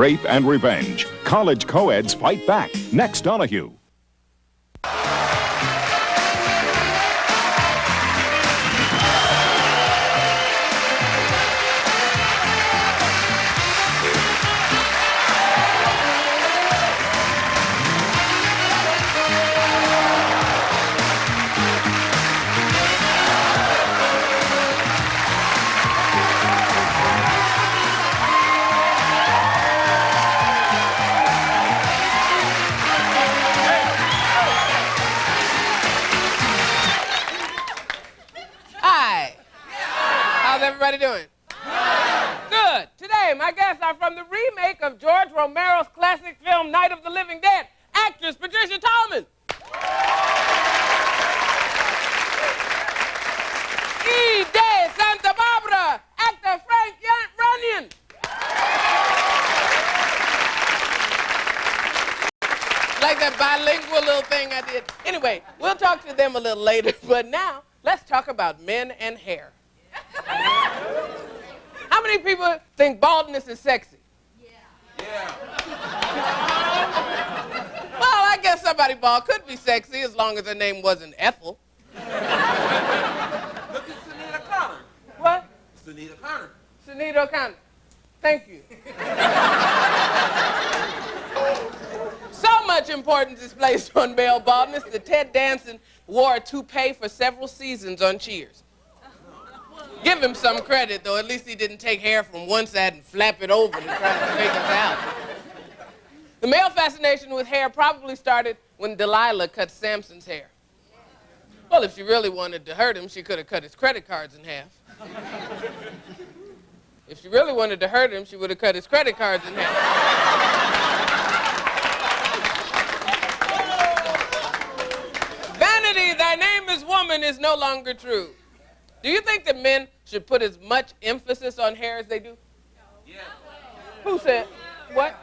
rape, and revenge. College co-eds fight back. Next, Donahue. Everybody doing? Good. Today, my guests are from the remake of George Romero's classic film, Night of the Living Dead, actress Patricia Tallman. E. de Santa Barbara, actor Frank Runyon. Like that bilingual little thing I did. Anyway, we'll talk to them a little later, but now, let's talk about men and hair. How many people think baldness is sexy? Yeah. Well, I guess somebody bald could be sexy as long as their name wasn't Ethel. Look at Sunita Connor. What? Sunita Connor. Sunita Connor. Thank you. So much importance is placed on male baldness that Ted Danson wore a toupee for several seasons on Cheers. Give him some credit, though. At least he didn't take hair from one side and flap it over to try to fake us out. The male fascination with hair probably started when Delilah cut Samson's hair. Well, if she really wanted to hurt him, she could have cut his credit cards in half. If she really wanted to hurt him, she would have cut his credit cards in half. Vanity, thy name is woman, is no longer true. Do you think that men should put as much emphasis on hair as they do? Yeah. Who said? What?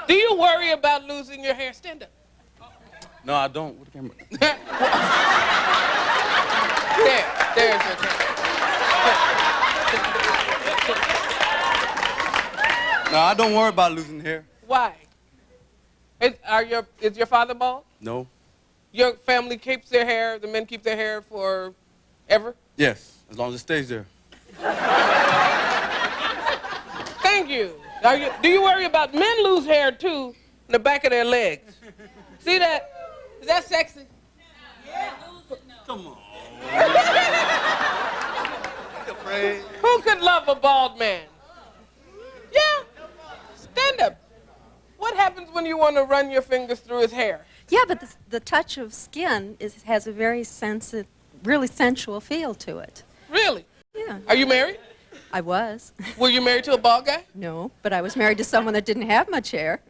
Do you worry about losing your hair? Stand up. No, I don't. With the camera. There's your camera. No, I don't worry about losing hair. Why? Is your father bald? No. Your family keeps their hair, the men keep their hair forever? Yes, as long as it stays there. Thank you. Do you worry about men lose hair too in the back of their legs? See that? Is that sexy? Yeah. Come on. Who could love a bald man? Yeah. Stand up. What happens when you want to run your fingers through his hair? Yeah, but the touch of skin has a very really sensual feel to it. Really? Yeah. Are you married? I was. Were you married to a bald guy? No, but I was married to someone that didn't have much hair.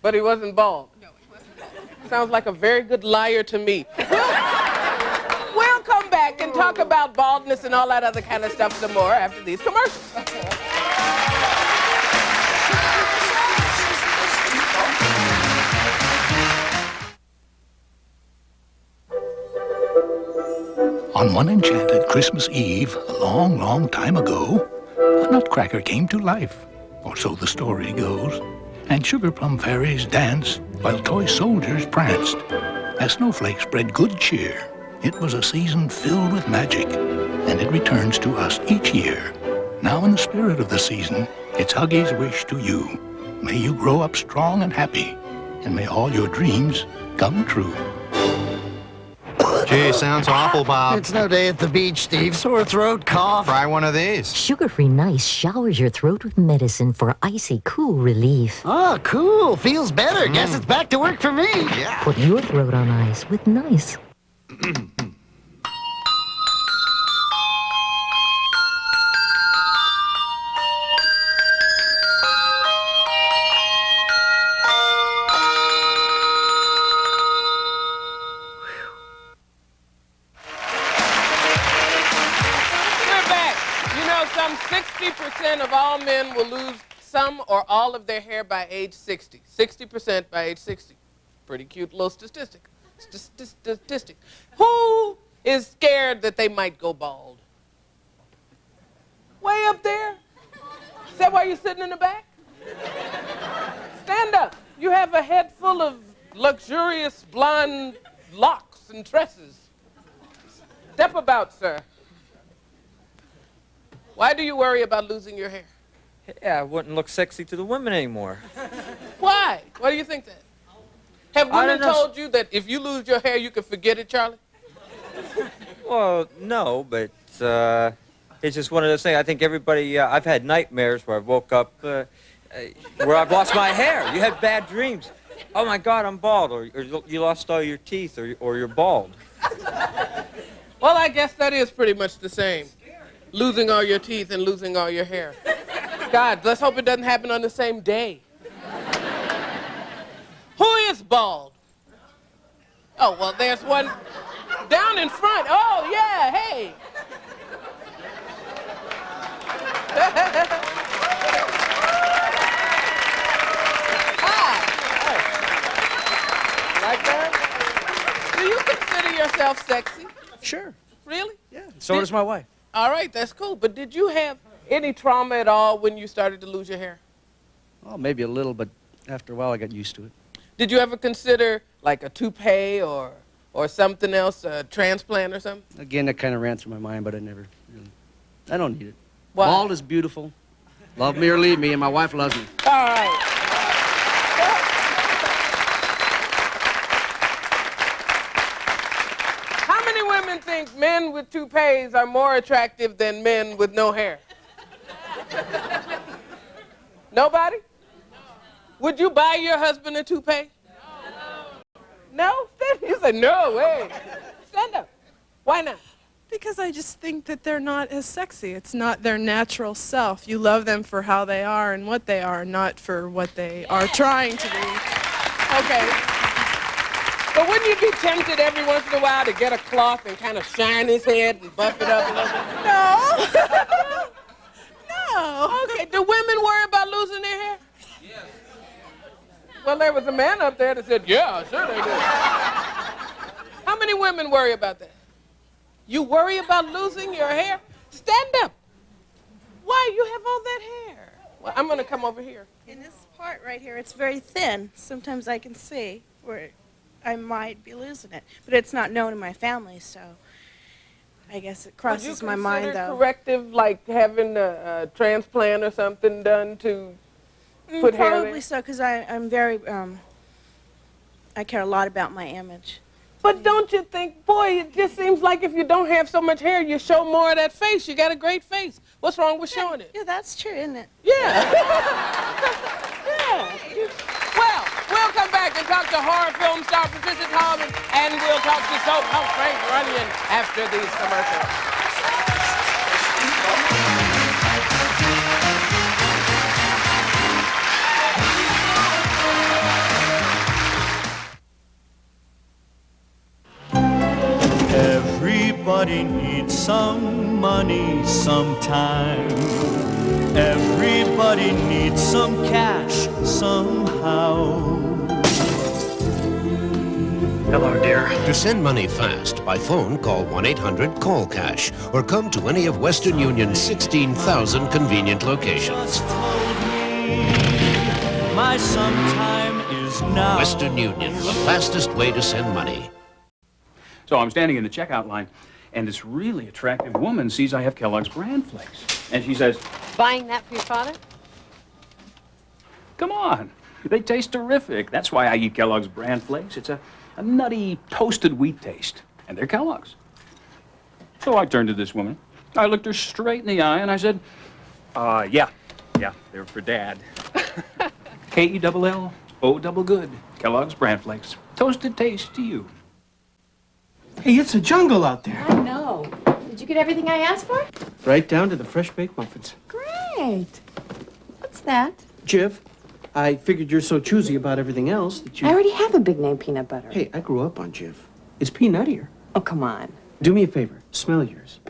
But he wasn't bald? No, he wasn't bald. Sounds like a very good liar to me. We'll come back and talk about baldness and all that other kind of stuff some more after these commercials. On one enchanted Christmas Eve, a long, long time ago, a nutcracker came to life, or so the story goes, and sugar plum fairies danced while toy soldiers pranced. As snowflakes spread good cheer, it was a season filled with magic, and it returns to us each year. Now in the spirit of the season, it's Huggy's wish to you. May you grow up strong and happy, and may all your dreams come true. Gee, sounds awful, Bob. It's no day at the beach, Steve. Sore throat, cough. Try one of these. Sugar-free Nice showers your throat with medicine for icy, cool relief. Oh, cool. Feels better. Guess it's back to work for me. Yeah. Put your throat on ice with Nice. Some 60% of all men will lose some or all of their hair by age 60. 60% by age 60. Pretty cute little statistic. Who is scared that they might go bald? Way up there? Is that why you're sitting in the back? have a head full of luxurious blonde locks and tresses. Step about, sir. Why do you worry about losing your hair? Yeah, I wouldn't look sexy to the women anymore. Why? Why do you think that? Have I women don't know. told you that if you lose your hair, you can forget it, Charlie? Well, no, but it's just one of those things. I think everybody, I've had nightmares where I woke up where I've lost my hair. You have bad dreams. Oh, my God, I'm bald, or you lost all your teeth, or you're bald. Well, I guess that is pretty much the same. Losing all your teeth and losing all your hair. God, let's hope it doesn't happen on the same day. Who is bald? Oh, well, there's one down in front. Oh, yeah, hey. Hi. Like that? Do you consider yourself sexy? Sure. Really? Yeah. So does my wife. All right, that's cool. But did you have any trauma at all when you started to lose your hair? Oh, maybe a little, but after a while I got used to it. Did you ever consider like a toupee or something else, a transplant or something? Again, that kind of ran through my mind, but I never really. I don't need it. Why? Bald is beautiful. Love me or leave me, and my wife loves me. All right. How many women think men with toupees are more attractive than men with no hair? Nobody? Would you buy your husband a toupee? No? You said no way. Stand up. Why not? Because I just think that they're not as sexy. It's not their natural self. You love them for how they are and what they are, not for what they are trying to be. Okay. But wouldn't you be tempted every once in a while to get a cloth and kind of shine his head and buff it up a little bit? No. No. Okay. Do women worry about losing their hair? Yes. Well, there was a man up there that said, yeah, sure they do. How many women worry about that? You worry about losing your hair? Stand up. Why? You have all that hair. Well, I'm going to come over here. In this part right here, it's very thin. Sometimes I can see where I might be losing it. But it's not known in my family, so I guess it crosses my mind, though. Would you consider corrective, like having a transplant or something done to put hair there? Probably so, because I'm very, I care a lot about my image. But don't you think, boy, it just seems like if you don't have so much hair, you show more of that face. You got a great face. What's wrong with showing it? Yeah, that's true, isn't it? Yeah. Yeah. Well, we'll come back and talk to horror film star Patricia Tallman, and we'll talk to soap host Frank Runyon after these commercials. Everybody needs some money sometime. Everybody needs some cash somehow. Hello, dear. To send money fast, by phone, call 1-800-CALL-CASH or come to any of Western Union's 16,000 convenient locations. My sometime is now. Western Union, the fastest way to send money. So I'm standing in the checkout line, and this really attractive woman sees I have Kellogg's Bran Flakes. And she says, Buying that for your father? come on, they taste terrific. That's why I eat Kellogg's Bran Flakes. It's a nutty, toasted wheat taste, and they're Kellogg's. So I turned to this woman. I looked her straight in the eye, and I said, yeah, they're for Dad. K-E-double-L-O double good. Kellogg's Bran Flakes. Toasted taste to you. Hey, it's a jungle out there. I know. Did you get everything I asked for? Right down to the fresh baked muffins. Great. What's that? Jiv, I figured you're so choosy about everything else that you... I already have a big name peanut butter. Hey, I grew up on Jiv. It's peanuttier. Oh, come on. Do me a favor. Smell yours.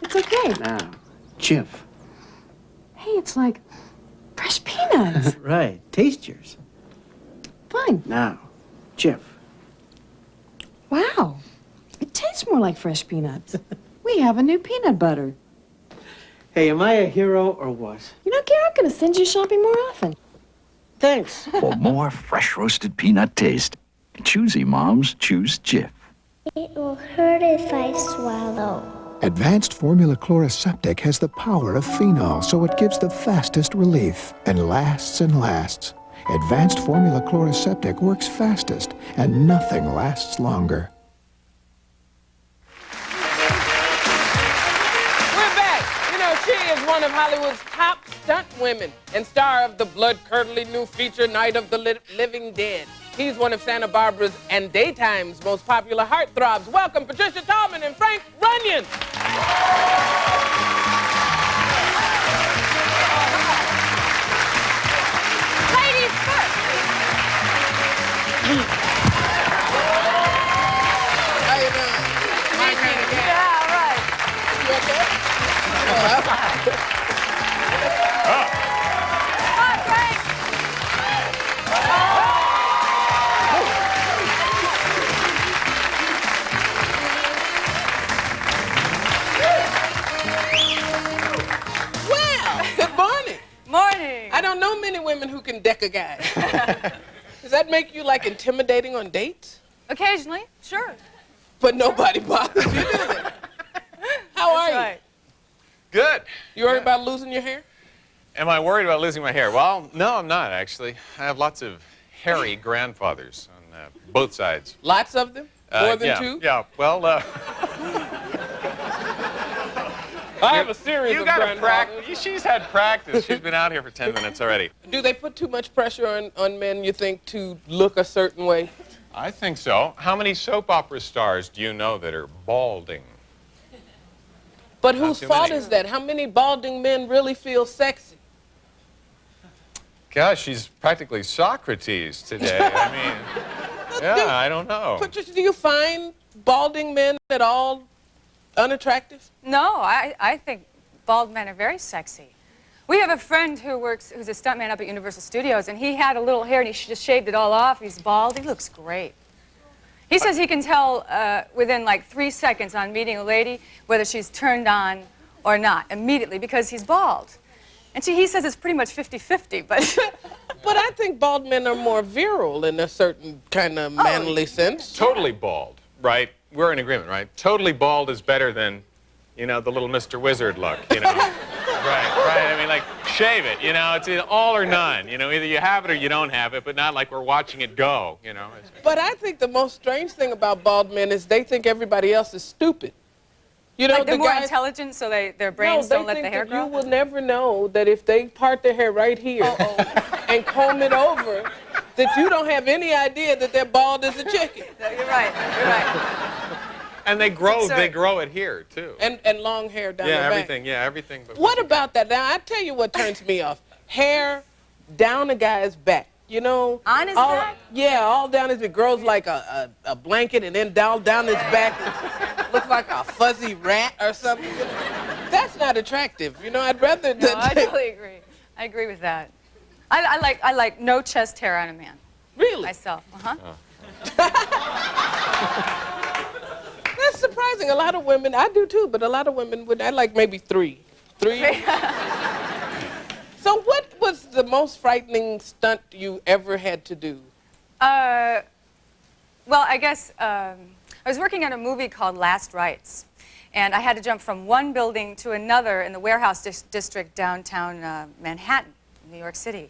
It's okay. Now, Jiv. Hey, it's like fresh peanuts. Right. Taste yours. Fine. Now, Jiv. Wow. It tastes more like fresh peanuts. We have a new peanut butter. Hey, am I a hero or what? You know, Gary, I'm going to send you shopping more often. Thanks. For more fresh roasted peanut taste, choosy moms choose Jif. It will hurt if I swallow. Advanced Formula Chloraseptic has the power of phenol, so it gives the fastest relief and lasts and lasts. Advanced Formula Chloraseptic works fastest, and nothing lasts longer. We're back. You know, she is one of Hollywood's top stunt women and star of the blood-curdling new feature Night of the Living Dead. He's one of Santa Barbara's and daytime's most popular heartthrobs. Welcome, Patricia Tallman and Frank Runyon. Ladies first. How you doing? My kind of guy. Yeah, right. You okay? Hi, Frank. Well, good morning. Morning. I don't know many women who can deck a guy. Does that make you, like, intimidating on dates? Occasionally, sure. But nobody bothers you, do they? How are you? Right. Good. You worried about losing your hair? Am I worried about losing my hair? Well, no, I'm not, actually. I have lots of hairy grandfathers on both sides. Lots of them? More than yeah, two? Yeah, well, I have a series of grandfathers. She's had practice. She's been out here for 10 minutes already. Do they put too much pressure on men, you think, to look a certain way? I think so. How many soap opera stars do you know that are balding? But whose fault is that? How many balding men really feel sexy? Gosh, she's practically Socrates today. I mean, yeah, I don't know. Patricia, do you find balding men at all unattractive? No, I think bald men are very sexy. We have a friend who's a stuntman up at Universal Studios, and he had a little hair, and he just shaved it all off. He's bald. He looks great. He says he can tell within like 3 seconds on meeting a lady whether she's turned on or not, immediately, because he's bald. And he says it's pretty much 50-50, but... But I think bald men are more virile in a certain kind of manly sense. Totally bald, right? We're in agreement, right? Totally bald is better than, you know, the little Mr. Wizard look, you know? Right. I mean, like, shave it, you know? It's all or none. You know, either you have it or you don't have it, but not like we're watching it go, you know? But I think the most strange thing about bald men is they think everybody else is stupid. You know, like they're more intelligent, so their brains don't let the hair grow? You will never know that if they part their hair right here and comb it over, that you don't have any idea that they're bald as a chicken. No, you're right. And they grow it here, too. And long hair down the back. Everything. But what about that? Now, I tell you what turns me off. Hair down a guy's back. You know? On his back? Yeah, all down his back. It grows like a blanket and then down his back. Looks like a fuzzy rat or something. That's not attractive. You know, I'd rather... No, I totally agree. I agree with that. I like no chest hair on a man. Really? Myself. That's surprising. A lot of women, I do too, but a lot of women would, I like maybe three. So what was the most frightening stunt you ever had to do? Well, I guess I was working on a movie called Last Rites, and I had to jump from one building to another in the warehouse district downtown Manhattan, New York City.